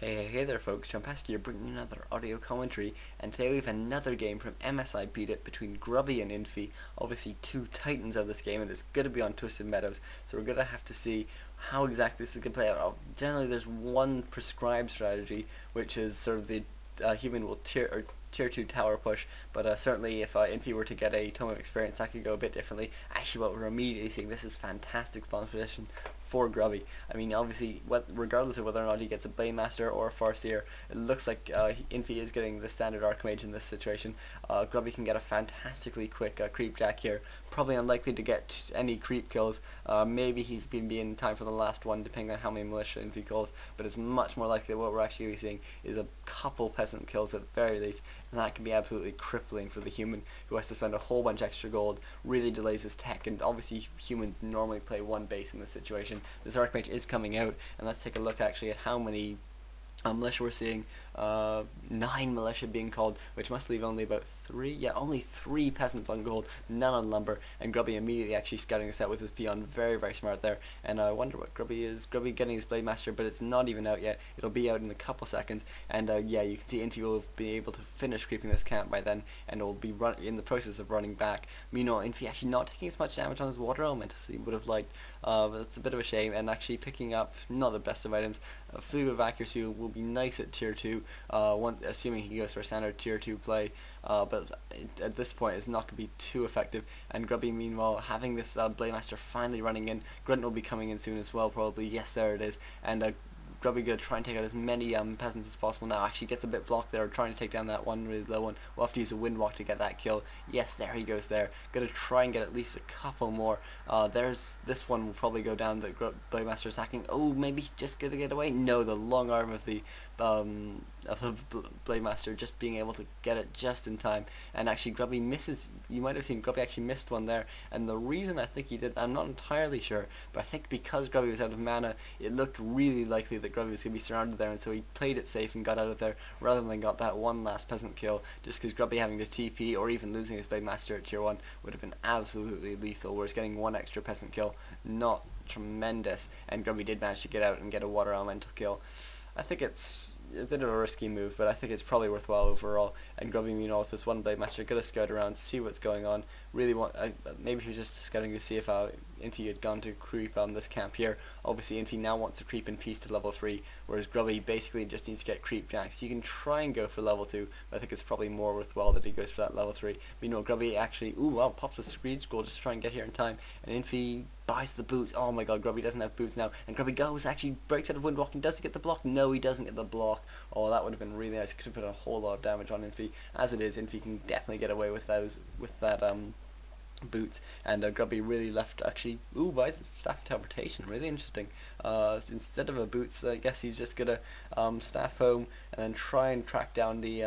Hey there folks, Chumpesque here bringing you another audio commentary, and today we have another game from MSI Beat It between Grubby and Infi, obviously two titans of this game, and it's going to be on Twisted Meadows, so we're going to have to see how exactly this is going to play out. Generally there's one prescribed strategy, which is sort of the human will tier 2 tower push, but certainly if Infi were to get a tome of experience, that could go a bit differently. Actually, what we're immediately seeing, this is fantastic spawn position for Grubby. I mean, obviously, regardless of whether or not he gets a Blade Master or a Farseer, it looks like Infi is getting the standard Archmage in this situation. Grubby can get a fantastically quick creep jack here. Probably unlikely to get any creep kills. Maybe he's been in time for the last one, depending on how many militia Infi calls, but it's much more likely that what we're actually seeing is a couple peasant kills at the very least, and that can be absolutely crippling for the human, who has to spend a whole bunch extra gold, really delays his tech, and obviously humans normally play one base in this situation. This Archmage is coming out, and let's take a look actually at how many militia we're seeing. 9 militia being called, which must leave only about 3, only 3 peasants on gold, none on lumber, and Grubby immediately actually scouting this out with his peon. Very, very smart there, and I wonder what Grubby is. Grubby getting his Blade Master, but it's not even out yet. It'll be out in a couple seconds, and yeah, you can see Infi will be able to finish creeping this camp by then, and will be in the process of running back. Meanwhile, Infi actually not taking as much damage on his water element as he would have liked, but it's a bit of a shame, and actually picking up not the best of items. Fluid of Accuracy will be nice at tier 2, assuming he goes for a standard tier 2 play, but at this point it's not going to be too effective. And Grubby, meanwhile, having this Blade Master finally running in. Grunt will be coming in soon as well, probably. Yes, there it is. And Grubby gonna try and take out as many peasants as possible now. Actually gets a bit blocked there, trying to take down that one really low one. We'll have to use a Windwalk to get that kill. Yes, there he goes there. Gonna try and get at least a couple more. There's this one will probably go down. The Blade Master is hacking. Oh, maybe he's just gonna get away. No, the long arm of the Blade Master just being able to get it just in time. And actually Grubby misses. You might have seen Grubby actually missed one there, and the reason I think he did, I'm not entirely sure, but I think because Grubby was out of mana, it looked really likely that Grubby was going to be surrounded there, and so he played it safe and got out of there rather than got that one last peasant kill, just because Grubby having to TP or even losing his Blade Master at tier 1 would have been absolutely lethal, whereas getting one extra peasant kill, not tremendous, and Grubby did manage to get out and get a water elemental kill. I think it's a bit of a risky move, but I think it's probably worthwhile overall. And Grubby, with this one Blade Master, gonna scout around, see what's going on. Really want, maybe he was just scouting to see if Infi had gone to creep on this camp here. Obviously Infi now wants to creep in peace to level 3, whereas Grubby basically just needs to get creep jacks. You can try and go for level 2, but I think it's probably more worthwhile that he goes for that level 3. But Grubby actually, pops a screen scroll just to try and get here in time, and Infi buys the boots. Oh my god, Grubby doesn't have boots now, and Grubby actually breaks out of Windwalk and does he get the block? No, he doesn't get the block. Oh, that would have been really nice. Could have put a whole lot of damage on Infi. As it is, Infi can definitely get away with that boots, and Grubby really left actually buys staff teleportation. Really interesting. Instead of a boots, I guess he's just gonna staff home and then try and track down the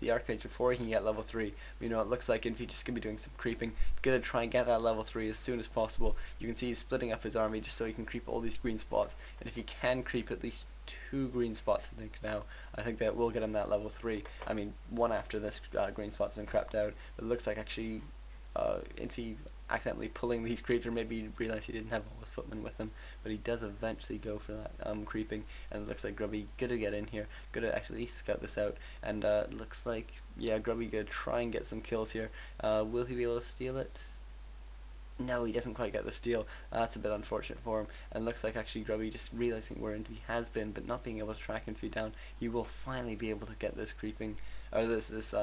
Archmage before he can get level 3. It looks like Infi just gonna be doing some creeping, gonna try and get that level 3 as soon as possible. You can see he's splitting up his army just so he can creep all these green spots, and if he can creep at least 2 green spots, I think that will get him that level 3. I mean, one after this green spot's been crapped out, but it looks like actually Infi accidentally pulling these creeps, or maybe he realized he didn't have all his footmen with him, but he does eventually go for that creeping, and it looks like Grubby gonna get in here, gonna actually scout this out, and it looks like, Grubby gonna try and get some kills here. Will he be able to steal it? No, he doesn't quite get the steal. That's a bit unfortunate for him, and looks like actually Grubby just realizing where Infi has been, but not being able to track Infi down. He will finally be able to get this creeping, or this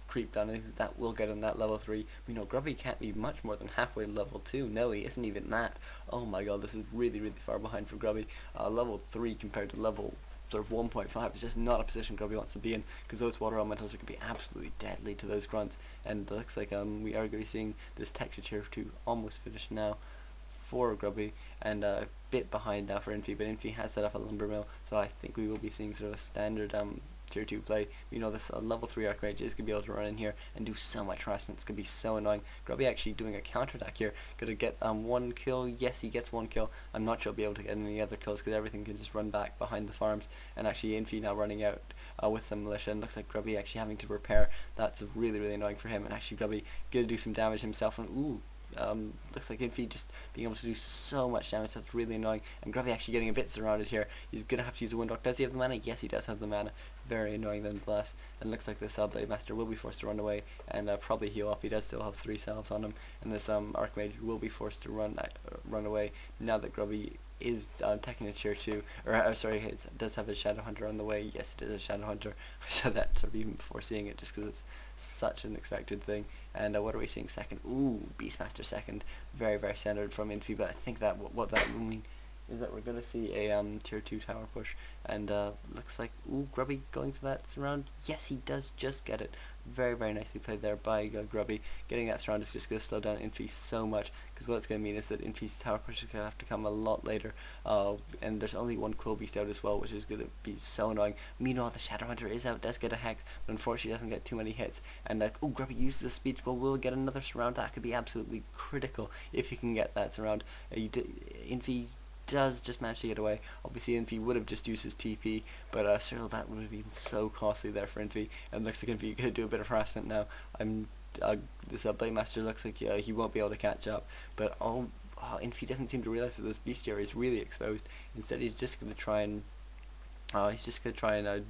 creep done, and that will get him that level 3. Grubby can't be much more than halfway to level 2. No, he isn't even that. Oh my god, this is really, really far behind for Grubby. Level 3 compared to level sort of 1.5 is just not a position Grubby wants to be in, because those water elementals are going to be absolutely deadly to those grunts, and it looks like we are going to be seeing this texture tier 2 almost finished now for Grubby, and a bit behind now for Infi, but Infi has set up a lumber mill, so I think we will be seeing sort of a standard tier 2 play. This level 3 Archmage is going to be able to run in here and do so much harassment. It's going to be so annoying. Grubby actually doing a counterattack here. Going to get one kill. Yes, he gets one kill. I'm not sure he'll be able to get any other kills because everything can just run back behind the farms. And actually Infi now running out with some militia, and looks like Grubby actually having to repair. That's really, really annoying for him. And actually Grubby going to do some damage himself, and looks like Infi just being able to do so much damage. That's really annoying. And Grubby actually getting a bit surrounded here. He's gonna have to use a Windwalk. Does he have the mana? Yes, he does have the mana. Very annoying nonetheless. And looks like this Blade Master will be forced to run away and probably heal up. He does still have 3 salves on him, and this Archmage will be forced to run away now that Grubby is taking a tier 2, or sorry, does have a Shadow Hunter on the way. Yes, it is a Shadow Hunter. I said that sort of even before seeing it, just because it's such an expected thing. And what are we seeing second? Ooh, Beastmaster second. Very, very standard from Infi, but I think that what that will mean is that we're going to see a tier 2 tower push, and looks like, ooh, Grubby going for that surround. Yes, he does just get it. Very, very nicely played there by Grubby. Getting that surround is just going to slow down Infi so much, because what it's going to mean is that Infi's tower push is going to have to come a lot later, and there's only one Quill Beast out as well, which is going to be so annoying. Meanwhile, the Shadow Hunter is out, does get a Hex, but unfortunately doesn't get too many hits, and oh, Grubby uses the speed, but will get another surround. That could be absolutely critical if he can get that surround. Infi does just manage to get away. Obviously Infi would have just used his TP, but still that would have been so costly there for Infi, and looks like Infi could do a bit of harassment now. This Blade Master looks like he won't be able to catch up, but Infi doesn't seem to realize that this Bestiary is really exposed. Instead he's just going to try and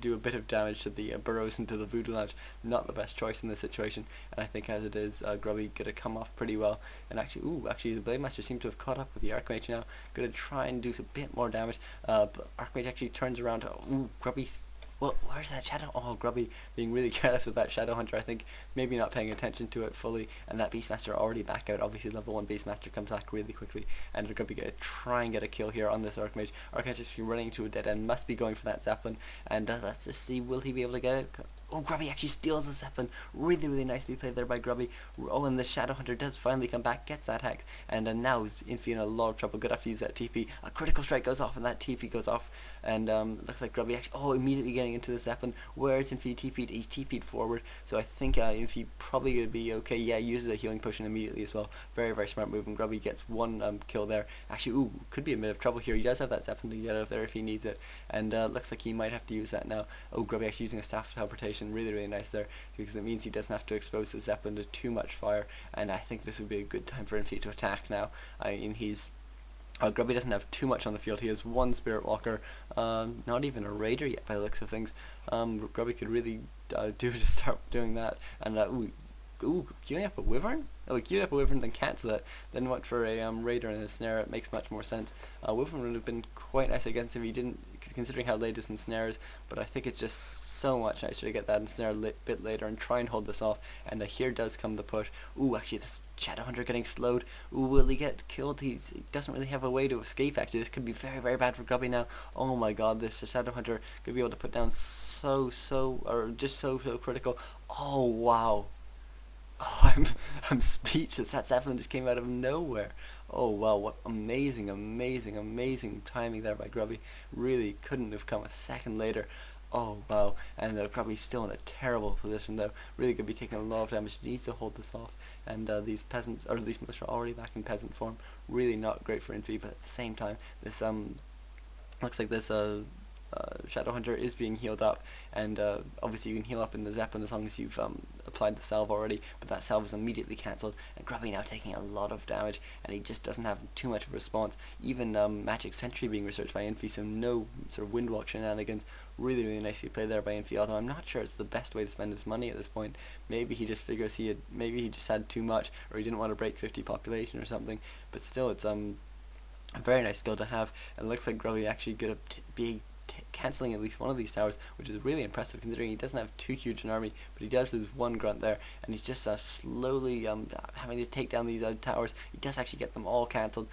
do a bit of damage to the burrows into the Voodoo Lounge. Not the best choice in this situation, and I think as it is, Grubby gonna come off pretty well. And actually the Blade Master seems to have caught up with the Archmage now. Gonna try and do a bit more damage, but Archmage actually turns around to, ooh, Grubby. Well, where's that Shadow? Oh, Grubby being really careless with that Shadow Hunter. I think maybe not paying attention to it fully, and that Beastmaster already back out. Obviously, level 1 Beastmaster comes back really quickly, and Grubby gonna try and get a kill here on this Archmage. Archmage is running into a dead end, must be going for that Zeppelin, and let's just see, will he be able to get it? Oh, Grubby actually steals the Zeppelin. Really, really nicely played there by Grubby. Oh, and the Shadow Hunter does finally come back, gets that Hex, and now is Infi in a lot of trouble. Good enough to use that TP. A critical strike goes off, and that TP goes off, and looks like Grubby actually, immediately getting into the Zeppelin. Where is Infi TP'd? He's TP'd forward, so I think Infi probably going to be okay. Yeah, uses a healing potion immediately as well. Very, very smart move, and Grubby gets one kill there. Actually, ooh, could be a bit of trouble here. He does have that Zeppelin to get out of there if he needs it, and looks like he might have to use that now. Oh, Grubby actually using a Staff of Teleportation. Really, really nice there, because it means he doesn't have to expose the Zeppelin to too much fire, and I think this would be a good time for Infi to attack now. I mean, Grubby doesn't have too much on the field. He has one Spirit Walker, not even a Raider yet by the looks of things. Grubby could really do to start doing that, and ooh, queuing up a Wyvern? Oh, he queued up a Wyvern, then cancel it, then went for a Raider and a Snare. It makes much more sense. Wyvern would have been quite nice against him. He didn't, considering how late his Ensnare is, but I think it's just so much nicer to get that Ensnare a bit later and try and hold this off, and here does come the push. Ooh, actually this Shadow Hunter getting slowed. Ooh, will he get killed? He doesn't really have a way to escape. Actually, this could be very, very bad for Grubby now. Oh my god, this Shadow Hunter could be able to put down so critical. Oh wow. Oh, I'm speechless. That Zeppelin just came out of nowhere. Oh wow, what amazing timing there by Grubby. Really couldn't have come a second later. Oh wow, and Grubby's still in a terrible position though. Really could be taking a lot of damage. Needs to hold this off. And these peasants, or these militia, are already back in peasant form. Really not great for Infi, but at the same time, this looks like this Shadow Hunter is being healed up, and obviously you can heal up in the Zeppelin as long as you've applied the salve already, but that salve is immediately cancelled, and Grubby now taking a lot of damage, and he just doesn't have too much of a response. Even Magic Sentry being researched by Infi, so no sort of Windwalk shenanigans. Really, really nicely played there by Infi, although I'm not sure it's the best way to spend his money at this point. Maybe he just figures maybe he just had too much, or he didn't want to break 50 population or something, but still it's a very nice skill to have, and it looks like Grubby actually gonna be cancelling at least one of these towers, which is really impressive considering he doesn't have too huge an army, but he does lose one grunt there, and he's just slowly having to take down these towers. He does actually get them all cancelled.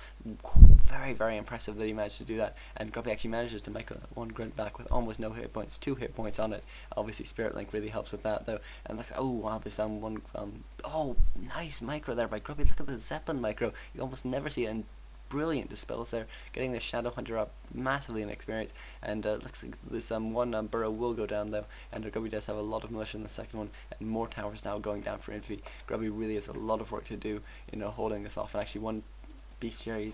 Very, very impressive that he managed to do that, and Grubby actually manages to micro that one grunt back with almost no hit points, 2 hit points on it. Obviously Spirit Link really helps with that though, and like, oh wow, this oh, nice micro there by Grubby. Look at the Zeppelin micro. You almost never see it, and brilliant dispels there, getting the Shadow Hunter up massively in experience, and looks like this one burrow will go down though, and Grubby does have a lot of militia in the second one, and more towers now going down for Infi. Grubby really has a lot of work to do in holding this off, and actually one Bestiary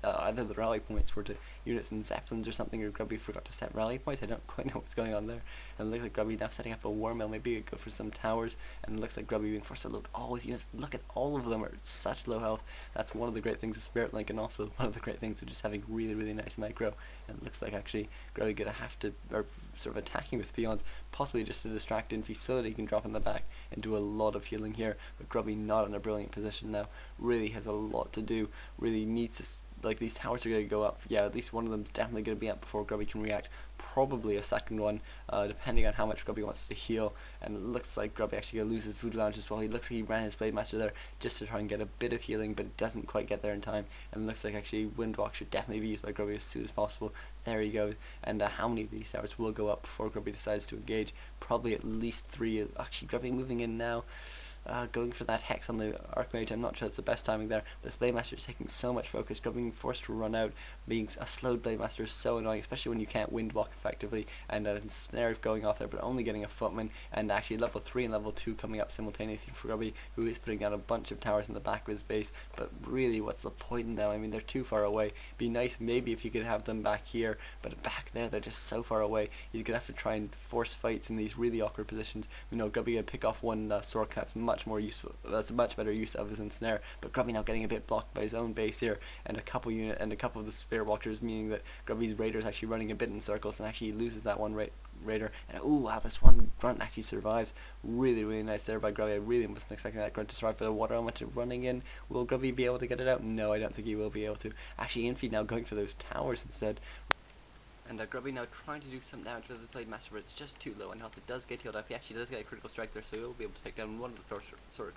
either the rally points were to units and zeppelins or something, or Grubby forgot to set rally points. I don't quite know what's going on there. And it looks like Grubby now setting up a war mill. Maybe go for some towers. And it looks like Grubby being forced to load all his units. Look at all of them are at such low health. That's one of the great things of Spirit Link, and also one of the great things of just having really nice micro. And it looks like actually Grubby gonna have to, or sort of attacking with peons, possibly just to distract Infi so that he can drop in the back and do a lot of healing here. But Grubby not in a brilliant position now. Really has a lot to do. Really needs to, like, these towers are going to go up. Yeah, at least one of them's definitely going to be up before Grubby can react. Probably a second one, depending on how much Grubby wants to heal. And it looks like Grubby actually going to lose his Voodoo Lounge as well. He looks like he ran his Blade Master there just to try and get a bit of healing, but it doesn't quite get there in time. And it looks like actually Windwalk should definitely be used by Grubby as soon as possible. There he goes. And how many of these towers will go up before Grubby decides to engage? Probably at least 3. Actually, Grubby moving in now. Going for that Hex on the Archmage, I'm not sure it's the best timing there. This Blade Master is taking so much focus. Grubby being forced to run out. Being a slowed Blade Master is so annoying, especially when you can't Windwalk effectively. And Snare going off there, but only getting a Footman. And actually level 3 and level 2 coming up simultaneously for Grubby, who is putting down a bunch of towers in the back of his base. But really, what's the point now? I mean, they're too far away. Be nice maybe if you could have them back here, but back there they're just so far away. He's gonna have to try and force fights in these really awkward positions. We know Grubby gonna pick off one Sork. That's much more useful. That's a much better use of his Ensnare. But Grubby now getting a bit blocked by his own base here, and a couple of the Spirit Walkers, meaning that Grubby's Raider's actually running a bit in circles, and actually loses that one Raider. And oh wow, this one Grunt actually survives. Really nice there by Grubby. I really wasn't expecting that Grunt to survive. For the water element running in, will Grubby be able to get it out? No, I don't think he will be able to. Actually, Infi now going for those towers instead. And Grubby now trying to do some damage with the Blade Master, but it's just too low in health. It does get healed up. He actually does get a critical strike there, so he'll be able to take down one of the Sorks.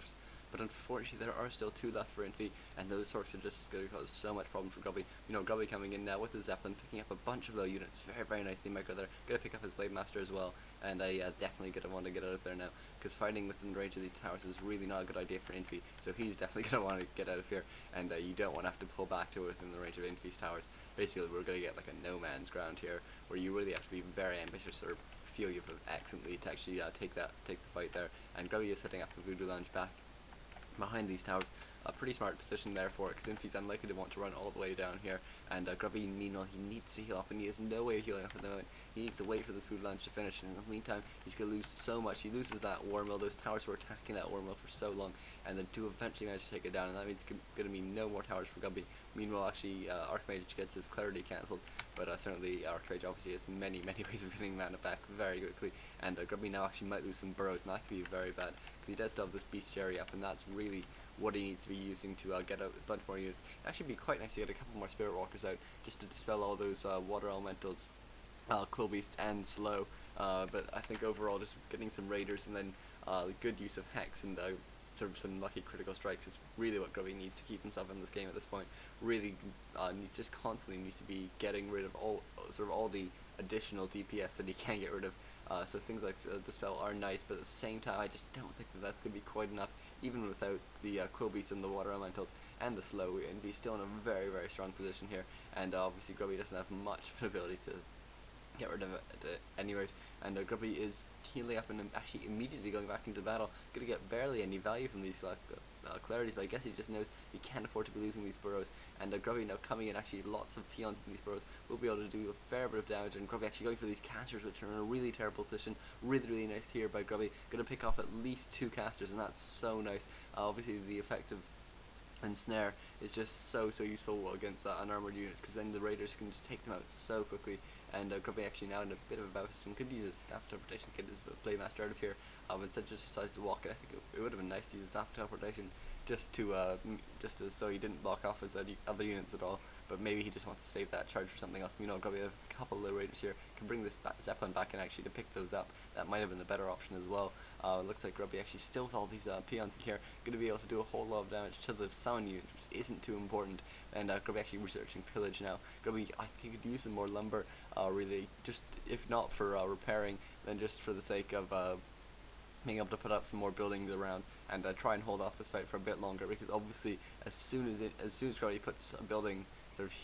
But unfortunately, there are still 2 left for Infi, and those Sorks are just going to cause so much problem for Grubby. You know, Grubby coming in now with the Zeppelin, picking up a bunch of low units. Very nicely micro there. Gonna pick up his Blade Master as well, and I definitely gonna want to get out of there now, because fighting within the range of these towers is really not a good idea for Infi. So he's definitely gonna want to get out of here, and you don't want to have to pull back to within the range of Infi's towers. Basically, we're gonna get like a no man's ground here, where you really have to be very ambitious or feel you have an excellent lead to actually take the fight there. And Grubby is setting up the Voodoo Lounge back behind these towers. A pretty smart position there for it, because Infi's unlikely to want to run all the way down here, and Grubby, meanwhile, he needs to heal up, and he has no way of healing up at the moment. He needs to wait for this Voodoo Lounge to finish, and in the meantime, he's going to lose so much. He loses that War Mill. Those towers were attacking that War Mill for so long, and they do eventually manage to take it down, and that means it's going to be no more towers for Grubby. Meanwhile, actually, Archmage gets his Clarity cancelled, but certainly Archmage obviously has many ways of getting mana back very quickly, and Grubby now actually might lose some burrows, and that could be very bad, because he does still have this Bestiary up, and that's really what he needs to be using to get a bunch more units. It'd actually be quite nice to get a couple more Spirit Walkers out, just to dispel all those Water Elementals, Quill Beasts, and Slow. But I think overall, just getting some Raiders and then good use of Hex and sort of some lucky critical strikes is really what Grubby needs to keep himself in this game at this point. Really, just constantly needs to be getting rid of all the additional DPS that he can get rid of. So things like Dispel are nice, but at the same time, I just don't think that that's going to be quite enough, even without the Quill Beasts and the Water Elementals and the Slow. And he's still in a very strong position here, and obviously Grubby doesn't have much of an ability to get rid of it anyways. And Grubby is healing up and actually immediately going back into battle. Going to get barely any value from these clarities, but I guess he just knows he can't afford to be losing these burrows. And Grubby now coming in, actually lots of peons in these burrows will be able to do a fair bit of damage, and Grubby actually going for these casters, which are in a really terrible position. Really nice here by Grubby. Going to pick off at least 2 casters, and that's so nice. Obviously the effect of Ensnare is just so useful against unarmored units, because then the Raiders can just take them out so quickly. And Grubby actually now in a bit of a bad position, could use his Staff Teleportation, get his Blade Master out of here, but instead just decides to walk it. I think it would have been nice to use his Staff Teleportation just so he didn't block off his other units at all, but maybe he just wants to save that charge for something else. You know, Grubby have a couple of Raiders here, can bring this Zeppelin back and actually to pick those up. That might have been the better option as well. Looks like Grubby actually still with all these peons in here, going to be able to do a whole lot of damage to the Summon unit, which isn't too important. And Grubby actually researching Pillage now. Grubby, I think he could use some more lumber, really, just if not for repairing, then just for the sake of being able to put up some more buildings around and try and hold off this fight for a bit longer, because obviously as soon as Grubby puts a building sort of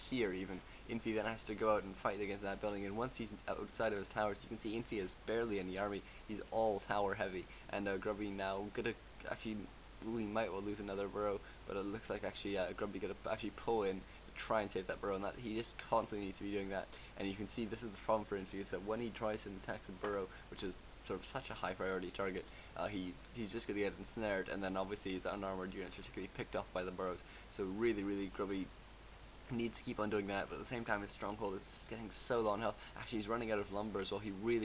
here even, Infi then has to go out and fight against that building, and once he's outside of his towers, you can see Infi has barely any army. He's all tower heavy, and Grubby now gonna actually, we might well lose another burrow, but it looks like actually Grubby gonna actually pull in try and save that burrow, and that he just constantly needs to be doing that. And you can see this is the problem for Infi, is that when he tries to attack the burrow, which is sort of such a high priority target, he's just going to get ensnared, and then obviously his unarmored units are just going to be picked off by the burrows. So really Grubby needs to keep on doing that, but at the same time his stronghold is getting so low on health. Actually, he's running out of lumber as well. He really